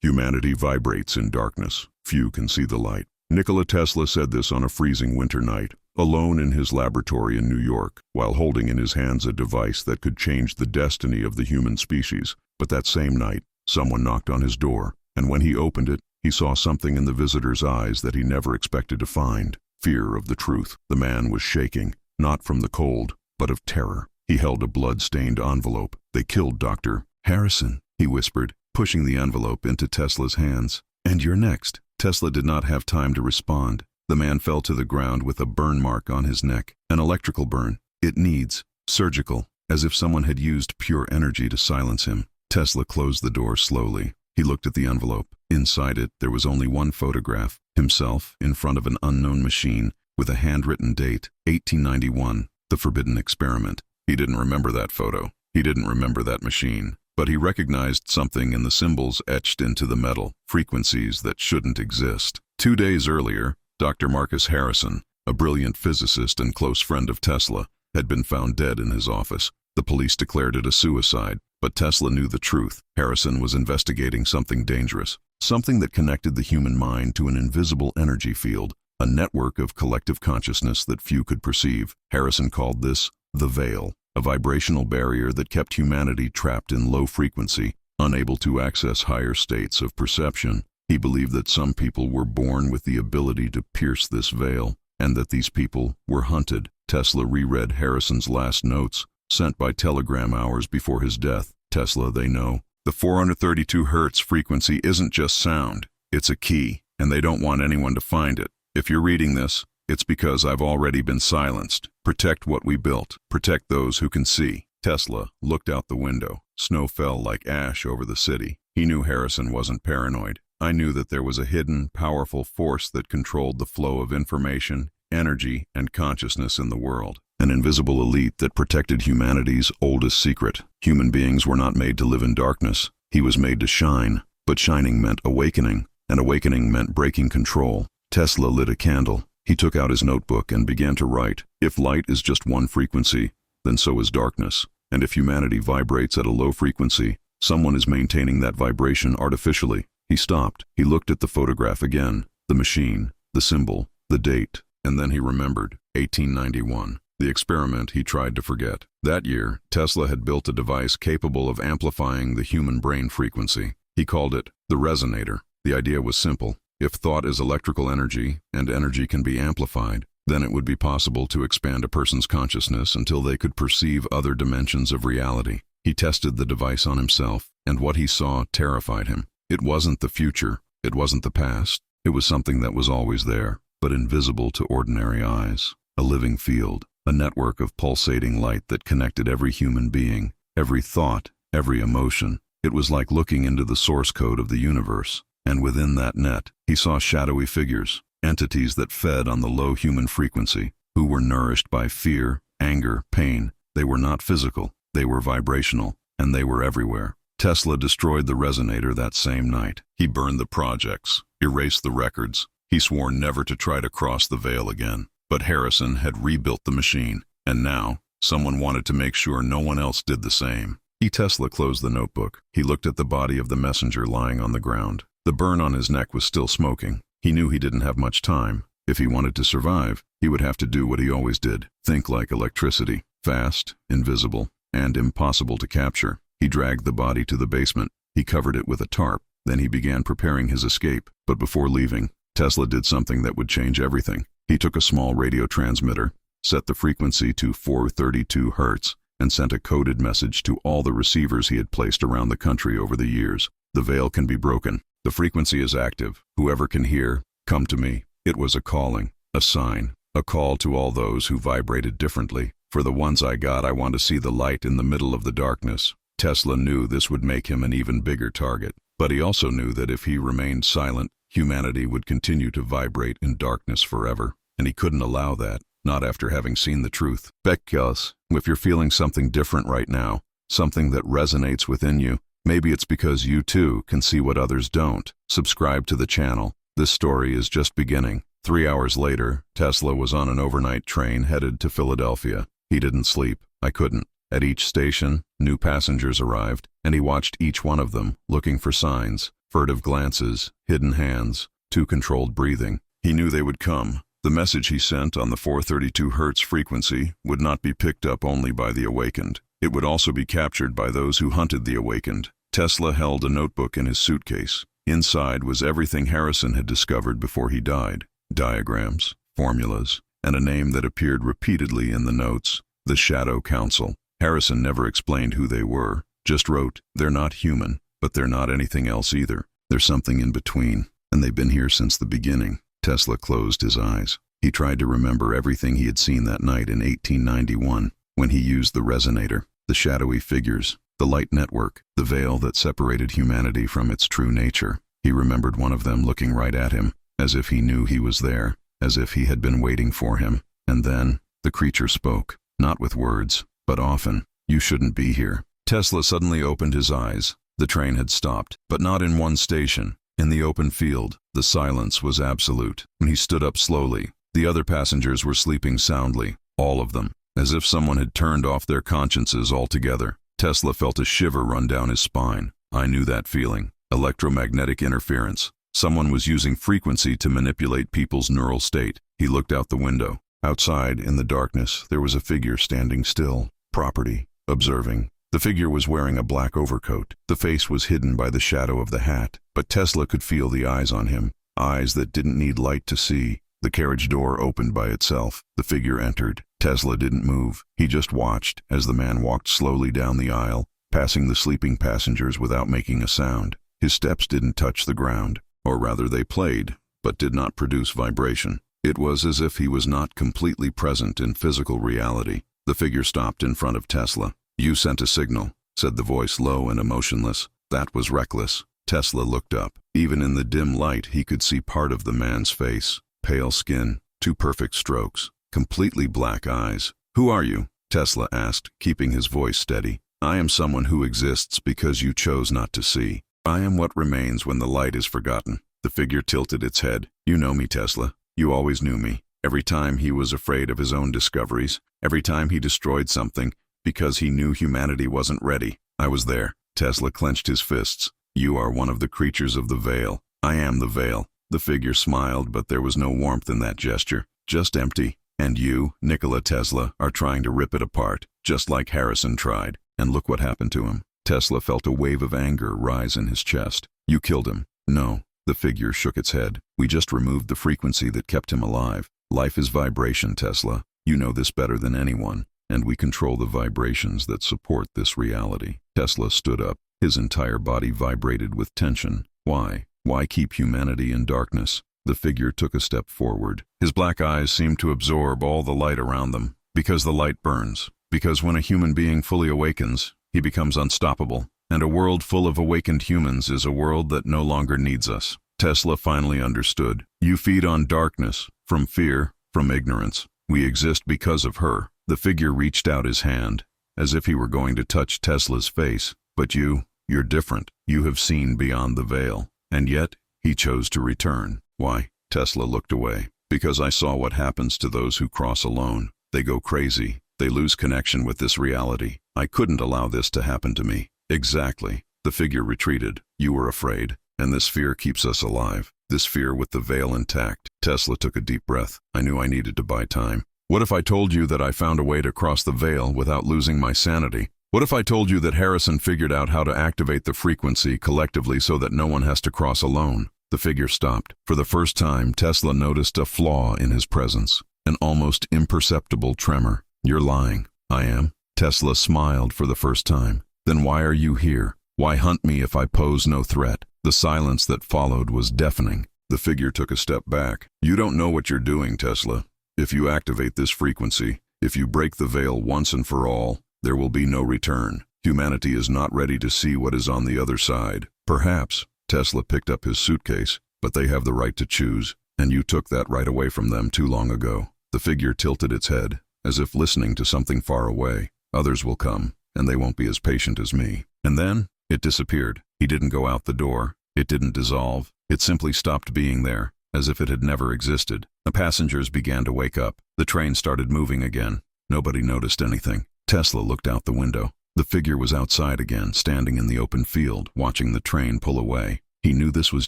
Humanity vibrates in darkness. Few can see the light. Nikola Tesla said this on a freezing winter night, alone in his laboratory in New York, while holding in his hands a device that could change the destiny of the human species. But that same night, someone knocked on his door, and when he opened it, he saw something in the visitor's eyes that he never expected to find: fear of the truth. The man was shaking, not from the cold, but of terror. He held a blood-stained envelope. "They killed Dr. Harrison," he whispered, pushing the envelope into Tesla's hands. "And you're next." Tesla did not have time to respond. The man fell to the ground with a burn mark on his neck. An electrical burn. It needs surgical, as if someone had used pure energy to silence him. Tesla closed the door slowly. He looked at the envelope. Inside it, there was only one photograph: himself in front of an unknown machine with a handwritten date, 1891, the forbidden experiment. He didn't remember that photo. He didn't remember that machine. But he recognized something in the symbols etched into the metal, frequencies that shouldn't exist. 2 days earlier, Dr. Marcus Harrison, a brilliant physicist and close friend of Tesla, had been found dead in his office. The police declared it a suicide, but Tesla knew the truth. Harrison was investigating something dangerous, something that connected the human mind to an invisible energy field, a network of collective consciousness that few could perceive. Harrison called this the veil, a vibrational barrier that kept humanity trapped in low frequency, unable to access higher states of perception. He believed that some people were born with the ability to pierce this veil, and that these people were hunted. Tesla reread Harrison's last notes, sent by telegram hours before his death. "Tesla, they know. The 432 Hz frequency isn't just sound, it's a key, and they don't want anyone to find it. If you're reading this, it's because I've already been silenced. Protect what we built. Protect those who can see." Tesla looked out the window. Snow fell like ash over the city. He knew Harrison wasn't paranoid. "I knew that there was a hidden, powerful force that controlled the flow of information, energy, and consciousness in the world. An invisible elite that protected humanity's oldest secret. Human beings were not made to live in darkness. He was made to shine. But shining meant awakening, and awakening meant breaking control." Tesla lit a candle. He took out his notebook and began to write. If light is just one frequency, then so is darkness. And if humanity vibrates at a low frequency, someone is maintaining that vibration artificially. He stopped. He looked at the photograph again, the machine, the symbol, the date, and then he remembered 1891, the experiment he tried to forget. That year, Tesla had built a device capable of amplifying the human brain frequency. He called it the resonator. The idea was simple. If thought is electrical energy, and energy can be amplified, then it would be possible to expand a person's consciousness until they could perceive other dimensions of reality. He tested the device on himself, and what he saw terrified him. It wasn't the future, it wasn't the past, it was something that was always there, but invisible to ordinary eyes. A living field, a network of pulsating light that connected every human being, every thought, every emotion. It was like looking into the source code of the universe. And within that net, he saw shadowy figures, entities that fed on the low human frequency, who were nourished by fear, anger, pain. They were not physical, they were vibrational, and they were everywhere. Tesla destroyed the resonator that same night. He burned the projects, erased the records. He swore never to try to cross the veil again. But Harrison had rebuilt the machine, and now, someone wanted to make sure no one else did the same. Tesla closed the notebook. He looked at the body of the messenger lying on the ground. The burn on his neck was still smoking. He knew he didn't have much time. If he wanted to survive, he would have to do what he always did: think like electricity, fast, invisible, and impossible to capture. He dragged the body to the basement. He covered it with a tarp. Then he began preparing his escape. But before leaving, Tesla did something that would change everything. He took a small radio transmitter, set the frequency to 432 Hz, and sent a coded message to all the receivers he had placed around the country over the years. "The veil can be broken. The frequency is active. Whoever can hear, come to me." It was a calling, a sign, a call to all those who vibrated differently. "For the ones I got, I want to see the light in the middle of the darkness." Tesla knew this would make him an even bigger target. But he also knew that if he remained silent, humanity would continue to vibrate in darkness forever. And he couldn't allow that, not after having seen the truth. Because if you're feeling something different right now, something that resonates within you, maybe it's because you too can see what others don't. Subscribe to the channel. This story is just beginning. 3 hours later, Tesla was on an overnight train headed to Philadelphia. He didn't sleep. I couldn't. At each station, new passengers arrived, and he watched each one of them, looking for signs. Furtive glances, hidden hands, too controlled breathing. He knew they would come. The message he sent on the 432 Hz frequency would not be picked up only by the awakened. It would also be captured by those who hunted the awakened. Tesla held a notebook in his suitcase. Inside was everything Harrison had discovered before he died. Diagrams, formulas, and a name that appeared repeatedly in the notes, the Shadow Council. Harrison never explained who they were, just wrote, "They're not human, but they're not anything else either. There's something in between, and they've been here since the beginning." Tesla closed his eyes. He tried to remember everything he had seen that night in 1891, when he used the resonator, the shadowy figures, the light network, the veil that separated humanity from its true nature. He remembered one of them looking right at him, as if he knew he was there, as if he had been waiting for him. And then, the creature spoke, not with words, but often. "You shouldn't be here." Tesla suddenly opened his eyes. The train had stopped, but not in one station. In the open field, the silence was absolute. When he stood up slowly, the other passengers were sleeping soundly, all of them, as if someone had turned off their consciences altogether. Tesla felt a shiver run down his spine. I knew that feeling. Electromagnetic interference. Someone was using frequency to manipulate people's neural state. He looked out the window. Outside, in the darkness, there was a figure standing still. Property. Observing. The figure was wearing a black overcoat. The face was hidden by the shadow of the hat, but Tesla could feel the eyes on him, eyes that didn't need light to see. The carriage door opened by itself. The figure entered. Tesla didn't move. He just watched as the man walked slowly down the aisle, passing the sleeping passengers without making a sound. His steps didn't touch the ground, or rather they played, but did not produce vibration. It was as if he was not completely present in physical reality. The figure stopped in front of Tesla. "You sent a signal," said the voice, low and emotionless. "That was reckless." Tesla looked up. Even in the dim light, he could see part of the man's face. Pale skin, two perfect strokes, completely black eyes. "Who are you?" Tesla asked, keeping his voice steady. "I am someone who exists because you chose not to see. I am what remains when the light is forgotten." The figure tilted its head. "You know me, Tesla. You always knew me. Every time he was afraid of his own discoveries, every time he destroyed something, because he knew humanity wasn't ready, I was there." Tesla clenched his fists. "You are one of the creatures of the veil." "I am the veil." The figure smiled, but there was no warmth in that gesture, just empty. "And you, Nikola Tesla, are trying to rip it apart, just like Harrison tried. And look what happened to him." Tesla felt a wave of anger rise in his chest. "You killed him." "No." The figure shook its head. "We just removed the frequency that kept him alive. Life is vibration, Tesla. You know this better than anyone. And we control the vibrations that support this reality." Tesla stood up. His entire body vibrated with tension. Why? Why keep humanity in darkness? The figure took a step forward. His black eyes seemed to absorb all the light around them. Because the light burns. Because when a human being fully awakens, he becomes unstoppable. And a world full of awakened humans is a world that no longer needs us. Tesla finally understood. You feed on darkness, from fear, from ignorance. We exist because of her. The figure reached out his hand, as if he were going to touch Tesla's face. But you're different. You have seen beyond the veil. And yet, he chose to return. Why? Tesla looked away. Because I saw what happens to those who cross alone. They go crazy. They lose connection with this reality. I couldn't allow this to happen to me. Exactly. The figure retreated. You were afraid. And this fear keeps us alive. This fear with the veil intact. Tesla took a deep breath. I knew I needed to buy time. What if I told you that I found a way to cross the veil without losing my sanity? What if I told you that Harrison figured out how to activate the frequency collectively so that no one has to cross alone? The figure stopped. For the first time, Tesla noticed a flaw in his presence. An almost imperceptible tremor. You're lying. I am. Tesla smiled for the first time. Then why are you here? Why hunt me if I pose no threat? The silence that followed was deafening. The figure took a step back. You don't know what you're doing, Tesla. If you activate this frequency, if you break the veil once and for all, there will be no return. Humanity is not ready to see what is on the other side. Perhaps, Tesla picked up his suitcase, but they have the right to choose, and you took that right away from them too long ago. The figure tilted its head, as if listening to something far away. Others will come, and they won't be as patient as me. And then, it disappeared. He didn't go out the door. It didn't dissolve. It simply stopped being there, as if it had never existed. The passengers began to wake up. The train started moving again. Nobody noticed anything. Tesla looked out the window. The figure was outside again, standing in the open field, watching the train pull away. He knew this was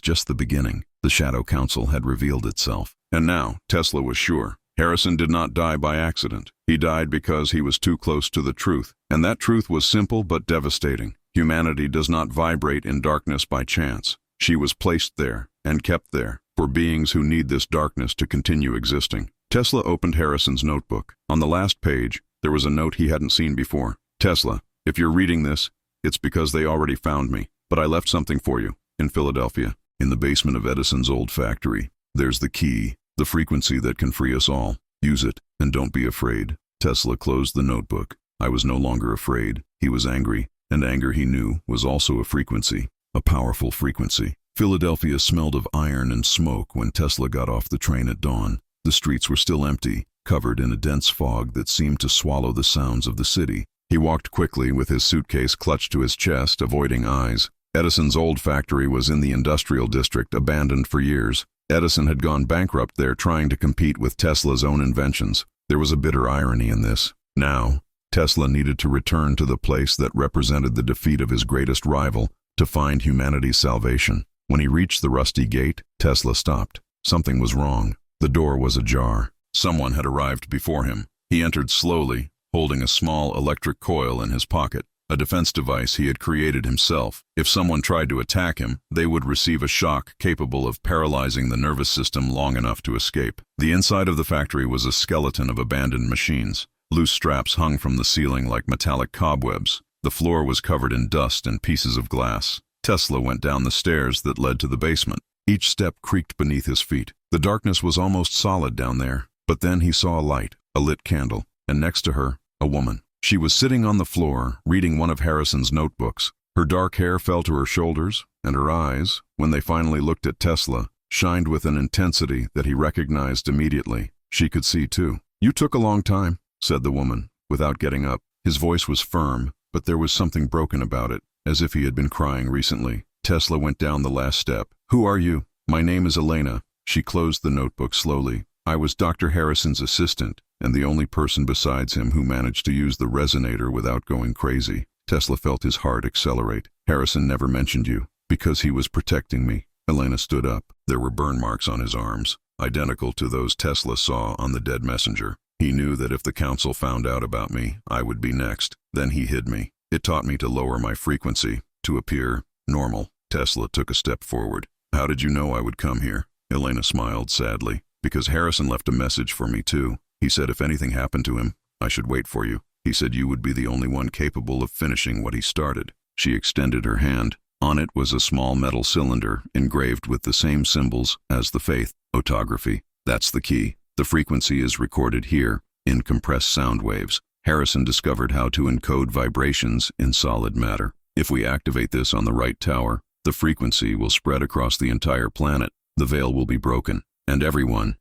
just the beginning. The Shadow Council had revealed itself. And now, Tesla was sure. Harrison did not die by accident. He died because he was too close to the truth. And that truth was simple but devastating. Humanity does not vibrate in darkness by chance. She was placed there, and kept there, for beings who need this darkness to continue existing. Tesla opened Harrison's notebook. On the last page, there was a note he hadn't seen before. Tesla, if you're reading this, it's because they already found me. But I left something for you, in Philadelphia, in the basement of Edison's old factory. There's the key, the frequency that can free us all. Use it, and don't be afraid. Tesla closed the notebook. I was no longer afraid. He was angry, and anger, he knew, was also a frequency, a powerful frequency. Philadelphia smelled of iron and smoke when Tesla got off the train at dawn. The streets were still empty, covered in a dense fog that seemed to swallow the sounds of the city. He walked quickly with his suitcase clutched to his chest, avoiding eyes. Edison's old factory was in the industrial district, abandoned for years. Edison had gone bankrupt there, trying to compete with Tesla's own inventions. There was a bitter irony in this. Now, Tesla needed to return to the place that represented the defeat of his greatest rival, to find humanity's salvation. When he reached the rusty gate, Tesla stopped. Something was wrong. The door was ajar. Someone had arrived before him. He entered slowly, holding a small electric coil in his pocket, a defense device he had created himself. If someone tried to attack him, they would receive a shock capable of paralyzing the nervous system long enough to escape. The inside of the factory was a skeleton of abandoned machines. Loose straps hung from the ceiling like metallic cobwebs. The floor was covered in dust and pieces of glass. Tesla went down the stairs that led to the basement. Each step creaked beneath his feet. The darkness was almost solid down there. But then he saw a light, a lit candle, and next to her, a woman. She was sitting on the floor, reading one of Harrison's notebooks. Her dark hair fell to her shoulders, and her eyes, when they finally looked at Tesla, shined with an intensity that he recognized immediately. She could see too. "You took a long time," said the woman, without getting up. His voice was firm, but there was something broken about it, as if he had been crying recently. Tesla went down the last step. "Who are you?" "My name is Elena." She closed the notebook slowly. "I was Dr. Harrison's assistant, and the only person besides him who managed to use the resonator without going crazy." Tesla felt his heart accelerate. "Harrison never mentioned you, because he was protecting me." Elena stood up. There were burn marks on his arms, identical to those Tesla saw on the dead messenger. He knew that if the council found out about me, I would be next. Then he hid me. It taught me to lower my frequency, to appear normal. Tesla took a step forward. "How did you know I would come here?" Elena smiled sadly. "Because Harrison left a message for me too. He said if anything happened to him, I should wait for you. He said you would be the only one capable of finishing what he started." She extended her hand. On it was a small metal cylinder engraved with the same symbols as the faith, autography. "That's the key. The frequency is recorded here, in compressed sound waves. Harrison discovered how to encode vibrations in solid matter. If we activate this on the right tower, the frequency will spread across the entire planet. The veil will be broken, and everyone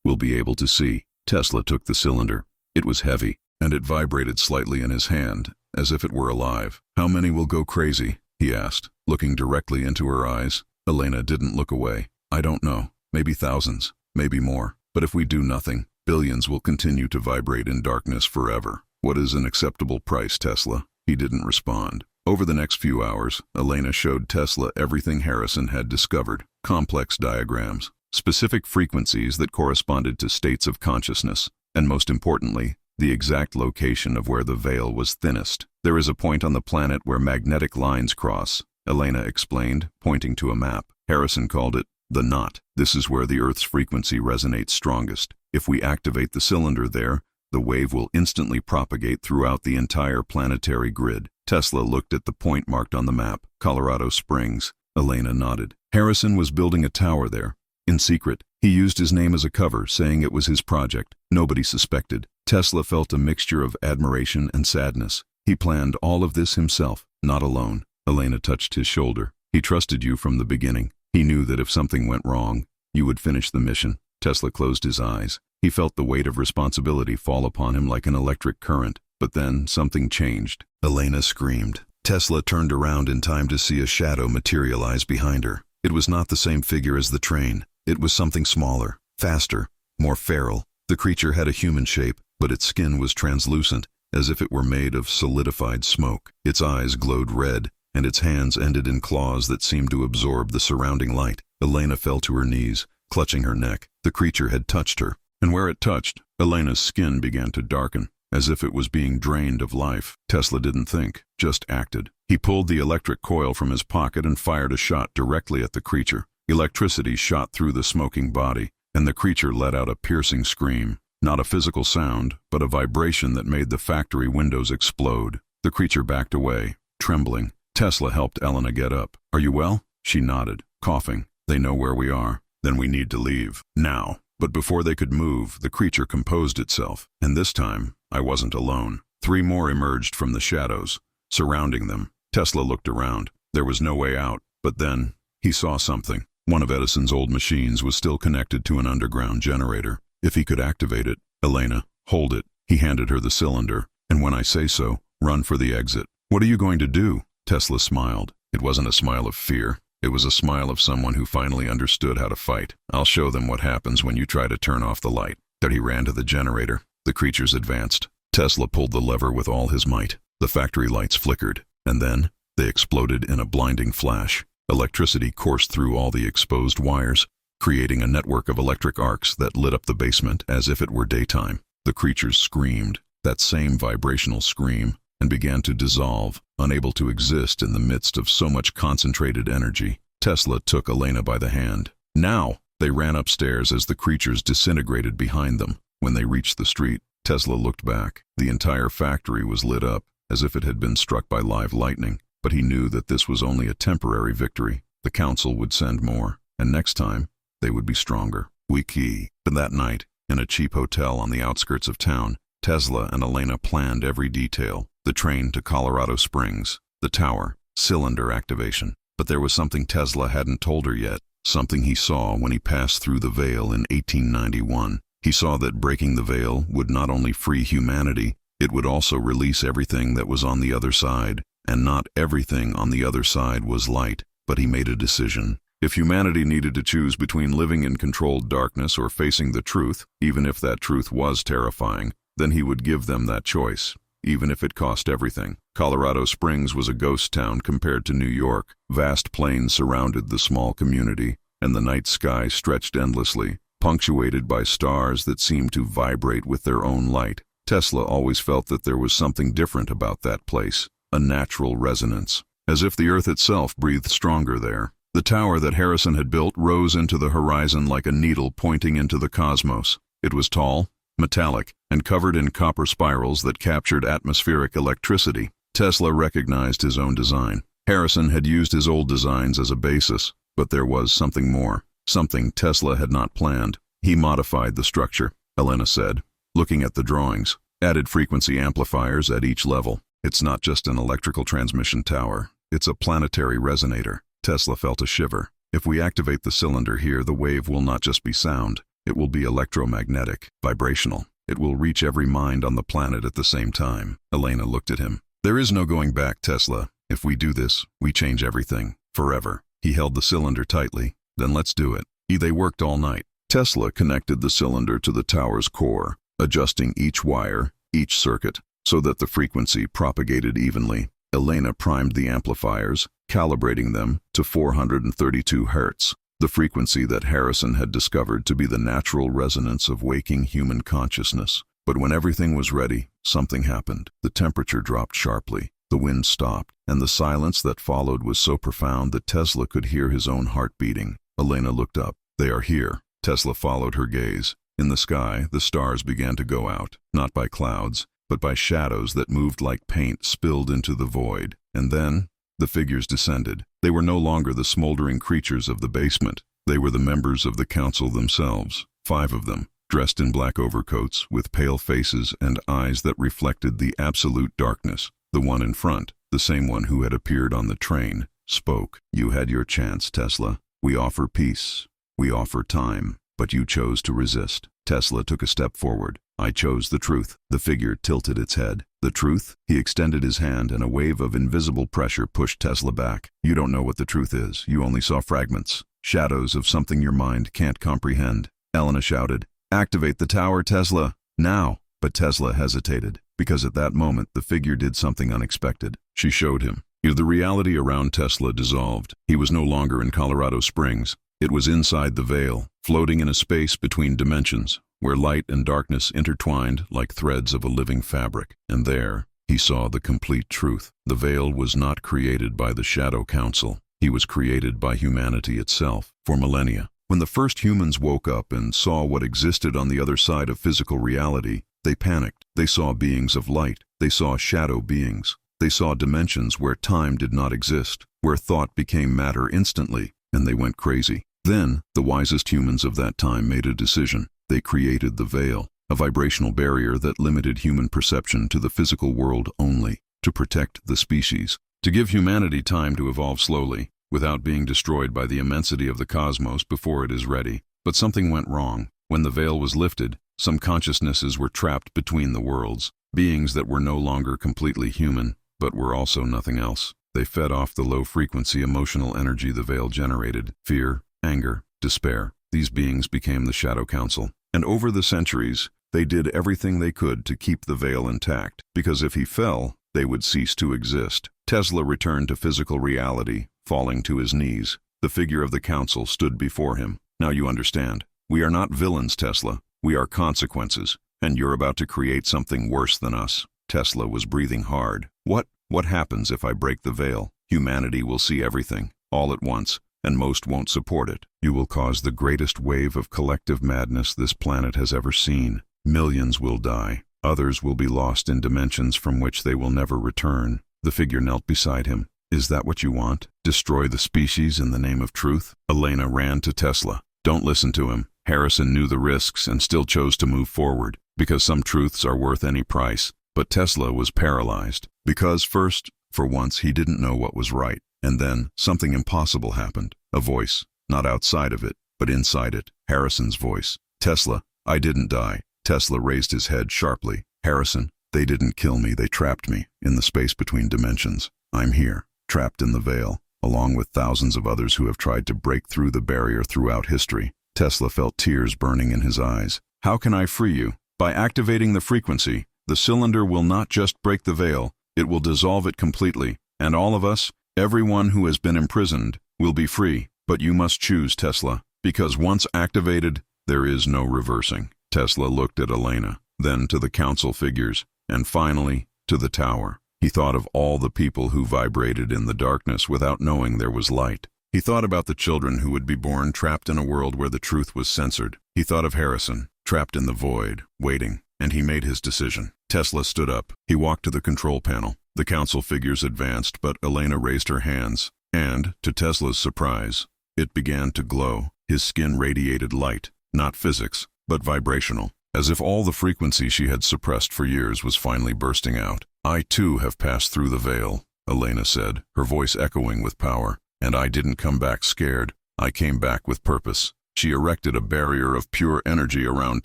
will be able to see." Tesla took the cylinder. It was heavy, and it vibrated slightly in his hand, as if it were alive. "How many will go crazy?" he asked, looking directly into her eyes. Elena didn't look away. "I don't know. Maybe thousands, maybe more. But if we do nothing, billions will continue to vibrate in darkness forever." "What is an acceptable price, Tesla?" He didn't respond. Over the next few hours, Elena showed Tesla everything Harrison had discovered. Complex diagrams, specific frequencies that corresponded to states of consciousness, and most importantly, the exact location of where the veil was thinnest. "There is a point on the planet where magnetic lines cross," Elena explained, pointing to a map. Harrison called it the knot. "This is where the Earth's frequency resonates strongest. If we activate the cylinder there, the wave will instantly propagate throughout the entire planetary grid." Tesla looked at the point marked on the map, Colorado Springs. Elena nodded. Harrison was building a tower there. In secret, he used his name as a cover, saying it was his project. Nobody suspected. Tesla felt a mixture of admiration and sadness. He planned all of this himself, not alone. Elena touched his shoulder. "He trusted you from the beginning. He knew that if something went wrong, you would finish the mission." Tesla closed his eyes. He felt the weight of responsibility fall upon him like an electric current. But then something changed. Elena screamed. Tesla turned around in time to see a shadow materialize behind her. It was not the same figure as the train. It was something smaller, faster, more feral. The creature had a human shape, but its skin was translucent, as if it were made of solidified smoke. Its eyes glowed red, and its hands ended in claws that seemed to absorb the surrounding light. Elena fell to her knees, clutching her neck. The creature had touched her, and where it touched, Elena's skin began to darken, as if it was being drained of life. Tesla didn't think, just acted. He pulled the electric coil from his pocket and fired a shot directly at the creature. Electricity shot through the smoking body, and the creature let out a piercing scream. Not a physical sound, but a vibration that made the factory windows explode. The creature backed away, trembling. Tesla helped Elena get up. "Are you well?" She nodded, coughing. "They know where we are. Then we need to leave. Now." But before they could move, the creature composed itself. And this time, I wasn't alone. 3 more emerged from the shadows, surrounding them. Tesla looked around. There was no way out. But then, he saw something. One of Edison's old machines was still connected to an underground generator. If he could activate it, "Elena, hold it." He handed her the cylinder. "And when I say so, run for the exit." "What are you going to do?" Tesla smiled. It wasn't a smile of fear. It was a smile of someone who finally understood how to fight. "I'll show them what happens when you try to turn off the light." Then he ran to the generator. The creatures advanced. Tesla pulled the lever with all his might. The factory lights flickered, and then they exploded in a blinding flash. Electricity coursed through all the exposed wires, creating a network of electric arcs that lit up the basement as if it were daytime. The creatures screamed, that same vibrational scream, and began to dissolve, unable to exist in the midst of so much concentrated energy. Tesla took Elena by the hand. "Now!" They ran upstairs as the creatures disintegrated behind them. When they reached the street, Tesla looked back. The entire factory was lit up, as if it had been struck by live lightning. But he knew that this was only a temporary victory. The council would send more, and next time, they would be stronger. And that night, in a cheap hotel on the outskirts of town, Tesla and Elena planned every detail. The train to Colorado Springs, the tower, cylinder activation. But there was something Tesla hadn't told her yet, something he saw when he passed through the veil in 1891. He saw that breaking the veil would not only free humanity, it would also release everything that was on the other side. And not everything on the other side was light, but he made a decision. If humanity needed to choose between living in controlled darkness or facing the truth, even if that truth was terrifying, then he would give them that choice, even if it cost everything. Colorado Springs was a ghost town compared to New York. Vast plains surrounded the small community, and the night sky stretched endlessly, punctuated by stars that seemed to vibrate with their own light. Tesla always felt that there was something different about that place, a natural resonance, as if the earth itself breathed stronger there. The tower that Harrison had built rose into the horizon like a needle pointing into the cosmos. It was tall, metallic, and covered in copper spirals that captured atmospheric electricity. Tesla recognized his own design. Harrison had used his old designs as a basis, but there was something more, something Tesla had not planned. He modified the structure, Elena said, looking at the drawings, added frequency amplifiers at each level. "It's not just an electrical transmission tower, it's a planetary resonator." Tesla felt a shiver. "If we activate the cylinder here, the wave will not just be sound, it will be electromagnetic, vibrational. It will reach every mind on the planet at the same time." Elena looked at him. "There is no going back, Tesla. If we do this, we change everything, forever." He held the cylinder tightly. "Then let's do it." They worked all night. Tesla connected the cylinder to the tower's core, adjusting each wire, each circuit, so that the frequency propagated evenly. Elena primed the amplifiers, calibrating them to 432 Hz, the frequency that Harrison had discovered to be the natural resonance of waking human consciousness. But when everything was ready, something happened. The temperature dropped sharply, the wind stopped, and the silence that followed was so profound that Tesla could hear his own heart beating. Elena looked up. "They are here." Tesla followed her gaze. In the sky, the stars began to go out, not by clouds, but by shadows that moved like paint spilled into the void. And then, the figures descended. They were no longer the smoldering creatures of the basement. They were the members of the council themselves, 5 of them, dressed in black overcoats, with pale faces and eyes that reflected the absolute darkness. The one in front, the same one who had appeared on the train, spoke. "You had your chance, Tesla. We offer peace. We offer time. But you chose to resist." Tesla took a step forward. "I chose the truth." The figure tilted its head. "The truth?" He extended his hand, and a wave of invisible pressure pushed Tesla back. "You don't know what the truth is. You only saw fragments, shadows of something your mind can't comprehend." Elena shouted, "Activate the tower, Tesla, now!" But Tesla hesitated, because at that moment the figure did something unexpected. She showed him. The reality around Tesla dissolved. He was no longer in Colorado Springs. It was inside the veil, floating in a space between dimensions, where light and darkness intertwined like threads of a living fabric. And there, he saw the complete truth. The veil was not created by the Shadow Council. He was created by humanity itself, for millennia. When the first humans woke up and saw what existed on the other side of physical reality, they panicked. They saw beings of light. They saw shadow beings. They saw dimensions where time did not exist, where thought became matter instantly, and they went crazy. Then, the wisest humans of that time made a decision. They created the veil, a vibrational barrier that limited human perception to the physical world only, to protect the species, to give humanity time to evolve slowly, without being destroyed by the immensity of the cosmos before it is ready. But something went wrong. When the veil was lifted, some consciousnesses were trapped between the worlds, beings that were no longer completely human, but were also nothing else. They fed off the low-frequency emotional energy the veil generated: fear, anger, despair. These beings became the Shadow Council. And over the centuries, they did everything they could to keep the veil intact, because if he fell, they would cease to exist. Tesla returned to physical reality, falling to his knees. The figure of the council stood before him. Now you understand. We are not villains, Tesla. We are consequences, and you're about to create something worse than us. Tesla was breathing hard. What happens if I break the veil? Humanity will see everything, all at once, and most won't support it. You will cause the greatest wave of collective madness this planet has ever seen. Millions will die. Others will be lost in dimensions from which they will never return. The figure knelt beside him. Is that what you want? Destroy the species in the name of truth? Elena ran to Tesla. Don't listen to him. Harrison knew the risks and still chose to move forward, because some truths are worth any price. But Tesla was paralyzed, because first, for once, he didn't know what was right. And then, something impossible happened. A voice, not outside of it, but inside it. Harrison's voice. Tesla, I didn't die. Tesla raised his head sharply. Harrison, they didn't kill me, they trapped me, in the space between dimensions. I'm here, trapped in the veil, along with thousands of others who have tried to break through the barrier throughout history. Tesla felt tears burning in his eyes. How can I free you? By activating the frequency, the cylinder will not just break the veil, it will dissolve it completely, and all of us, everyone who has been imprisoned, will be free. But you must choose, Tesla, because once activated, there is no reversing. Tesla looked at Elena, then to the council figures, and finally, to the tower. He thought of all the people who vibrated in the darkness without knowing there was light. He thought about the children who would be born trapped in a world where the truth was censored. He thought of Harrison, trapped in the void, waiting, and he made his decision. Tesla stood up. He walked to the control panel. The council figures advanced, but Elena raised her hands, and, to Tesla's surprise, it began to glow. His skin radiated light, not physics, but vibrational, as if all the frequency she had suppressed for years was finally bursting out. I too have passed through the veil, Elena said, her voice echoing with power. And I didn't come back scared. I came back with purpose. She erected a barrier of pure energy around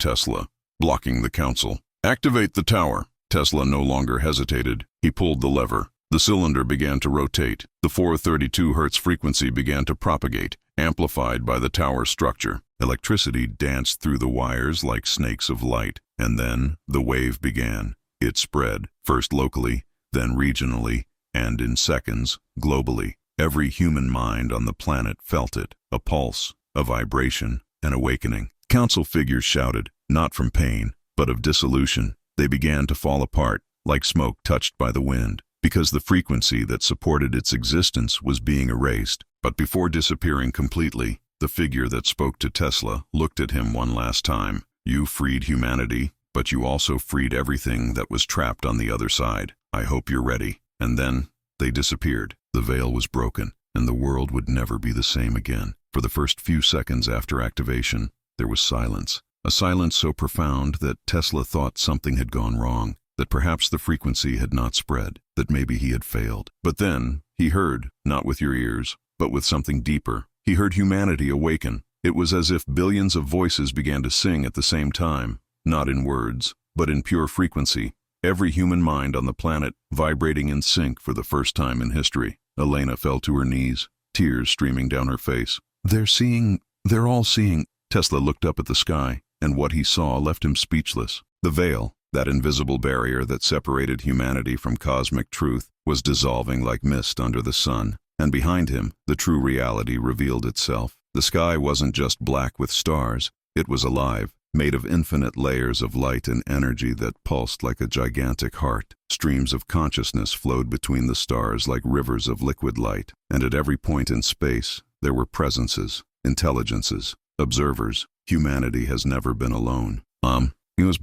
Tesla, blocking the council. Activate the tower. Tesla no longer hesitated. He pulled the lever. The cylinder began to rotate. The 432 Hz frequency began to propagate, amplified by the tower structure. Electricity danced through the wires like snakes of light. And then the wave began. It spread, first locally, then regionally, and in seconds, globally. Every human mind on the planet felt it, a pulse, a vibration, an awakening. Council figures shouted, not from pain, but of dissolution. They began to fall apart, like smoke touched by the wind, because the frequency that supported its existence was being erased. But before disappearing completely, the figure that spoke to Tesla looked at him one last time. You freed humanity, but you also freed everything that was trapped on the other side. I hope you're ready. And then, they disappeared. The veil was broken, and the world would never be the same again. For the first few seconds after activation, there was silence. A silence so profound that Tesla thought something had gone wrong, that perhaps the frequency had not spread, that maybe he had failed. But then, he heard, not with your ears, but with something deeper. He heard humanity awaken. It was as if billions of voices began to sing at the same time, not in words, but in pure frequency. Every human mind on the planet vibrating in sync for the first time in history. Elena fell to her knees, tears streaming down her face. They're all seeing. Tesla looked up at the sky, and what he saw left him speechless. The That invisible barrier that separated humanity from cosmic truth was dissolving like mist under the sun, and behind him, the true reality revealed itself. The sky wasn't just black with stars, it was alive, made of infinite layers of light and energy that pulsed like a gigantic heart. Streams of consciousness flowed between the stars like rivers of liquid light, and at every point in space, there were presences, intelligences, observers. Humanity has never been alone.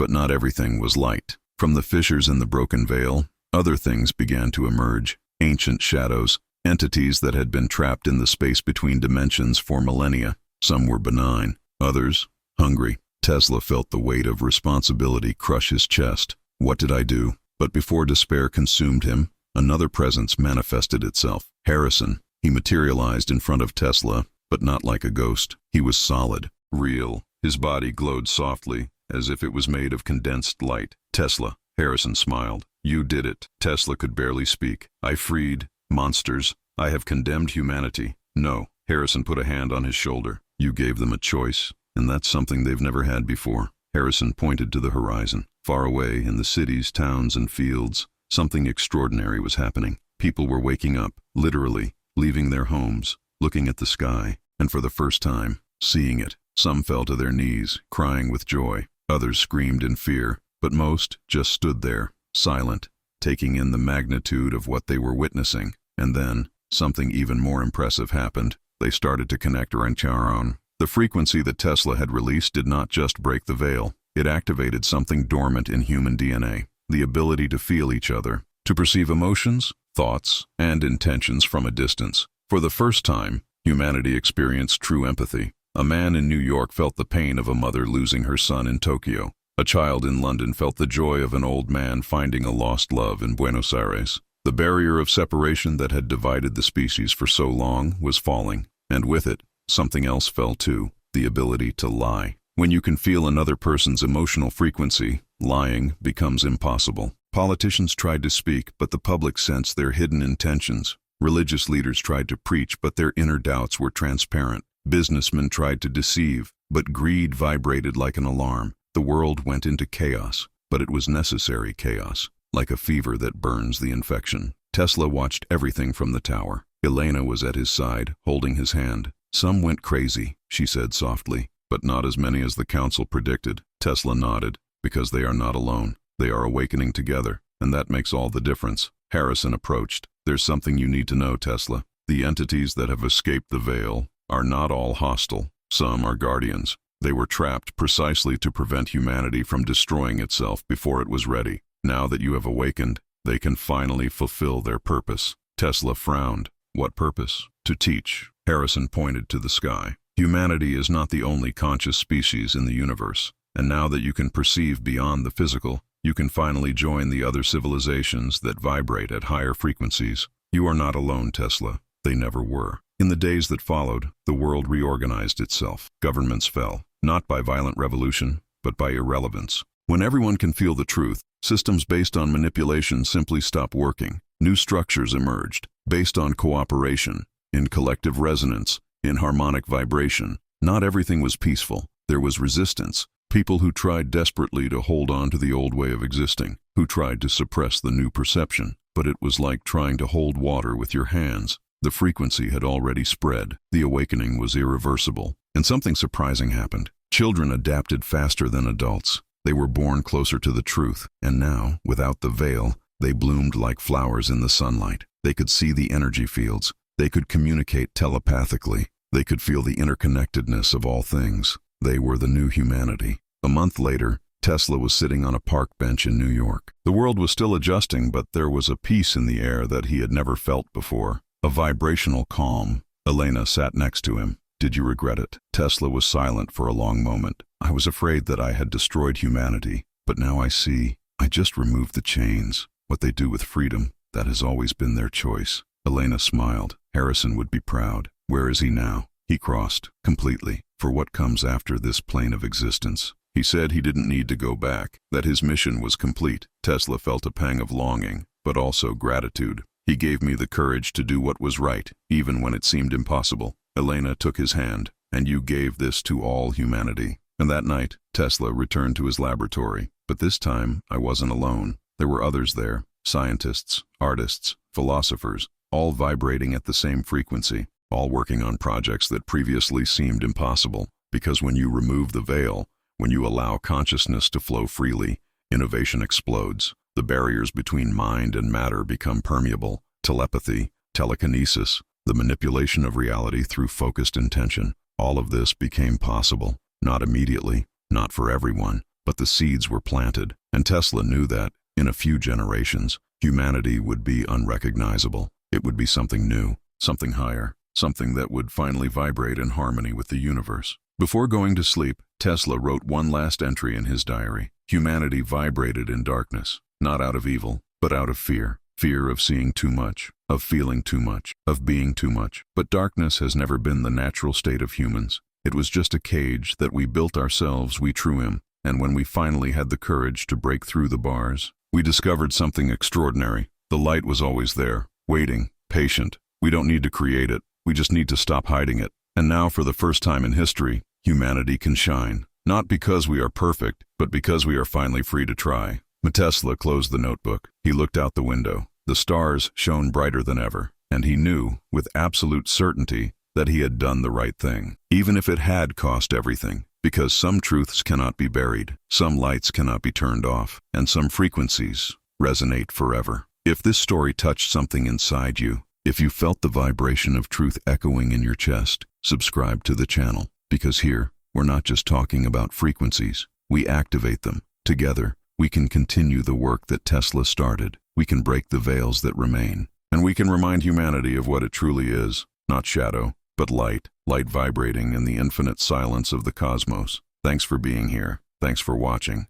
But not everything was light. From the fissures in the broken veil, other things began to emerge, ancient shadows, entities that had been trapped in the space between dimensions for millennia. Some were benign, others hungry. Tesla felt the weight of responsibility crush his chest. What did I do? But before despair consumed him, another presence manifested itself. Harrison. He materialized in front of Tesla, but not like a ghost. He was solid, real. His body glowed softly, as if it was made of condensed light. Tesla. Harrison smiled. You did it. Tesla could barely speak. I freed monsters. I have condemned humanity. No. Harrison put a hand on his shoulder. You gave them a choice, and that's something they've never had before. Harrison pointed to the horizon. Far away, in the cities, towns, and fields, something extraordinary was happening. People were waking up, literally, leaving their homes, looking at the sky, and for the first time, seeing it. Some fell to their knees, crying with joy. Others screamed in fear, but most just stood there, silent, taking in the magnitude of what they were witnessing. And then, something even more impressive happened. They started to connect Rancharon. The frequency that Tesla had released did not just break the veil. It activated something dormant in human DNA, the ability to feel each other, to perceive emotions, thoughts, and intentions from a distance. For the first time, humanity experienced true empathy. A man in New York felt the pain of a mother losing her son in Tokyo. A child in London felt the joy of an old man finding a lost love in Buenos Aires. The barrier of separation that had divided the species for so long was falling, and with it, something else fell too, the ability to lie. When you can feel another person's emotional frequency, lying becomes impossible. Politicians tried to speak, but the public sensed their hidden intentions. Religious leaders tried to preach, but their inner doubts were transparent. Businessmen tried to deceive, but greed vibrated like an alarm. The world went into chaos, but it was necessary chaos, like a fever that burns the infection. Tesla watched everything from the tower. Elena was at his side, holding his hand. Some went crazy, she said softly, but not as many as the council predicted. Tesla nodded, because they are not alone. They are awakening together, and that makes all the difference. Harrison approached. There's something you need to know, Tesla. The entities that have escaped the veil are not all hostile. Some are guardians. They were trapped precisely to prevent humanity from destroying itself before it was ready. Now that you have awakened, they can finally fulfill their purpose. Tesla frowned. What purpose? To teach. Harrison pointed to the sky. Humanity is not the only conscious species in the universe, and now that you can perceive beyond the physical, you can finally join the other civilizations that vibrate at higher frequencies. You are not alone, Tesla. They never were. In the days that followed, the world reorganized itself. Governments fell, not by violent revolution, but by irrelevance. When everyone can feel the truth, systems based on manipulation simply stop working. New structures emerged, based on cooperation, in collective resonance, in harmonic vibration. Not everything was peaceful. There was resistance. People who tried desperately to hold on to the old way of existing, who tried to suppress the new perception. But it was like trying to hold water with your hands. The frequency had already spread. The awakening was irreversible. And something surprising happened. Children adapted faster than adults. They were born closer to the truth, and now, without the veil, they bloomed like flowers in the sunlight. They could see the energy fields. They could communicate telepathically. They could feel the interconnectedness of all things. They were the new humanity. A month later, Tesla was sitting on a park bench in New York. The world was still adjusting, but there was a peace in the air that he had never felt before. A vibrational calm. Elena sat next to him. Did you regret it? Tesla was silent for a long moment. I was afraid that I had destroyed humanity, but now I see. I just removed the chains. What they do with freedom, that has always been their choice. Elena smiled. Harrison would be proud. Where is he now? He crossed, completely, for what comes after this plane of existence. He said he didn't need to go back, that his mission was complete. Tesla felt a pang of longing, but also gratitude. He gave me the courage to do what was right, even when it seemed impossible. Elena took his hand. And you gave this to all humanity. And that night, Tesla returned to his laboratory. But this time, I wasn't alone. There were others there, scientists, artists, philosophers, all vibrating at the same frequency, all working on projects that previously seemed impossible. Because when you remove the veil, when you allow consciousness to flow freely, innovation explodes. The barriers between mind and matter become permeable. Telepathy, telekinesis, the manipulation of reality through focused intention. All of this became possible. Not immediately, not for everyone, but the seeds were planted. And Tesla knew that, in a few generations, humanity would be unrecognizable. It would be something new, something higher, something that would finally vibrate in harmony with the universe. Before going to sleep, Tesla wrote one last entry in his diary. Humanity vibrated in darkness, not out of evil, but out of fear. Fear of seeing too much, of feeling too much, of being too much. But darkness has never been the natural state of humans. It was just a cage that we built ourselves, we threw him. And when we finally had the courage to break through the bars, we discovered something extraordinary. The light was always there, waiting, patient. We don't need to create it. We just need to stop hiding it. And now, for the first time in history, humanity can shine. Not because we are perfect, but because we are finally free to try. Tesla closed the notebook. He looked out the window. The stars shone brighter than ever, and he knew, with absolute certainty, that he had done the right thing, even if it had cost everything. Because some truths cannot be buried, some lights cannot be turned off, and some frequencies resonate forever. If this story touched something inside you, if you felt the vibration of truth echoing in your chest, subscribe to the channel. Because here, we're not just talking about frequencies, we activate them. Together, we can continue the work that Tesla started. We can break the veils that remain. And we can remind humanity of what it truly is, not shadow, but light, light vibrating in the infinite silence of the cosmos. Thanks for being here. Thanks for watching.